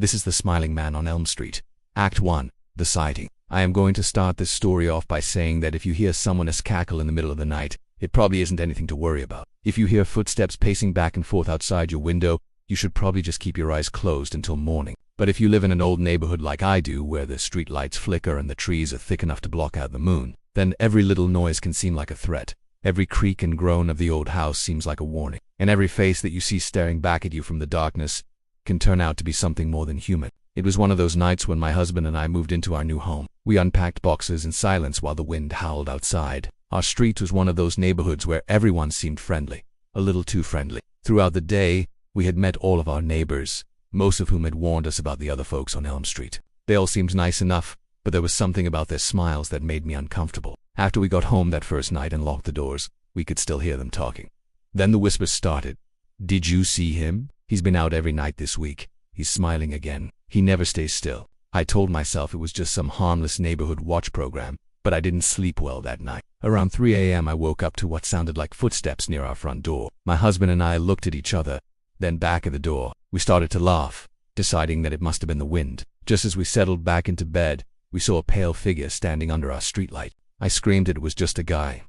This is the smiling man on Elm Street. Act 1. The sighting. I am going to start this story off by saying that if you hear someone cackle in the middle of the night, it probably isn't anything to worry about. If you hear footsteps pacing back and forth outside your window, you should probably just keep your eyes closed until morning. But if you live in an old neighborhood like I do, where the street lights flicker and the trees are thick enough to block out the moon, then every little noise can seem like a threat. Every creak and groan of the old house seems like a warning, and every face that you see staring back at you from the darkness can turn out to be something more than human. It was one of those nights when my husband and I moved into our new home. We unpacked boxes in silence while the wind howled outside. Our street was one of those neighborhoods where everyone seemed friendly, a little too friendly. Throughout the day, we had met all of our neighbors, most of whom had warned us about the other folks on Elm Street. They all seemed nice enough, but there was something about their smiles that made me uncomfortable. After we got home that first night and locked the doors, we could still hear them talking. Then the whispers started. "Did you see him? He's been out every night this week. He's smiling again. He never stays still." I told myself it was just some harmless neighborhood watch program, but I didn't sleep well that night. Around 3 a.m. I woke up to what sounded like footsteps near our front door. My husband and I looked at each other, then back at the door. We started to laugh, deciding that it must have been the wind. Just as we settled back into bed, we saw a pale figure standing under our streetlight. I screamed it was just a guy.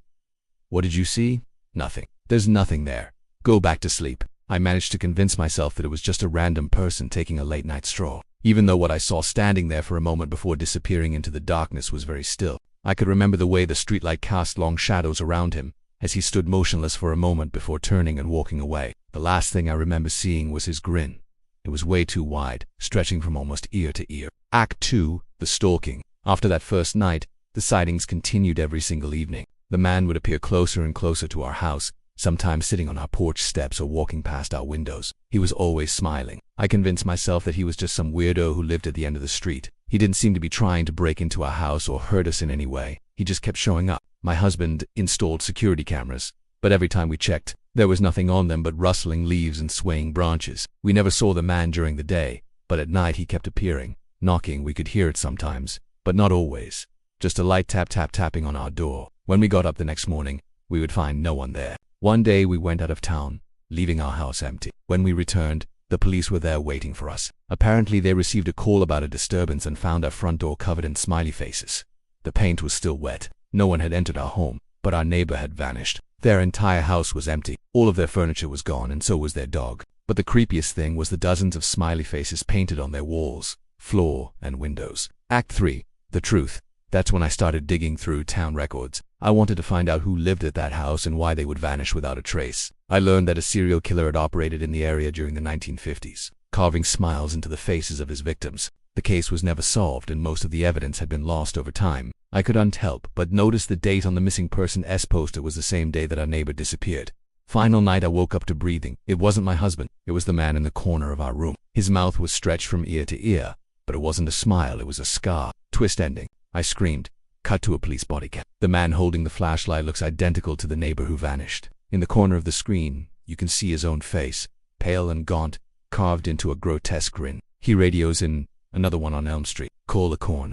"What did you see?" "Nothing. There's nothing there. Go back to sleep." I managed to convince myself that it was just a random person taking a late-night stroll. Even though what I saw standing there for a moment before disappearing into the darkness was very still, I could remember the way the streetlight cast long shadows around him as he stood motionless for a moment before turning and walking away. The last thing I remember seeing was his grin. It was way too wide, stretching from almost ear to ear. Act 2. The stalking. After that first night, the sightings continued every single evening. The man would appear closer and closer to our house, sometimes sitting on our porch steps or walking past our windows. He was always smiling. I convinced myself that he was just some weirdo who lived at the end of the street. He didn't seem to be trying to break into our house or hurt us in any way. He just kept showing up. My husband installed security cameras, but every time we checked, there was nothing on them but rustling leaves and swaying branches. We never saw the man during the day, but at night he kept appearing. Knocking, we could hear it sometimes, but not always. Just a light tapping on our door. When we got up the next morning, we would find no one there. One day we went out of town, leaving our house empty. When we returned, the police were there waiting for us. Apparently they received a call about a disturbance and found our front door covered in smiley faces. The paint was still wet. No one had entered our home, but our neighbor had vanished. Their entire house was empty. All of their furniture was gone, and so was their dog. But the creepiest thing was the dozens of smiley faces painted on their walls, floor, and windows. Act 3. The truth. That's when I started digging through town records. I wanted to find out who lived at that house and why they would vanish without a trace. I learned that a serial killer had operated in the area during the 1950s, carving smiles into the faces of his victims. The case was never solved, and most of the evidence had been lost over time. I couldn't help but notice the date on the missing person poster was the same day that our neighbor disappeared. Final night I woke up to breathing. It wasn't my husband. It was the man in the corner of our room. His mouth was stretched from ear to ear, but it wasn't a smile, it was a scar. Twist ending. I screamed. Cut to a police body cam. The man holding the flashlight looks identical to the neighbor who vanished. In the corner of the screen, you can see his own face, pale and gaunt, carved into a grotesque grin. He radios in "Another one on Elm Street. Call the coroner."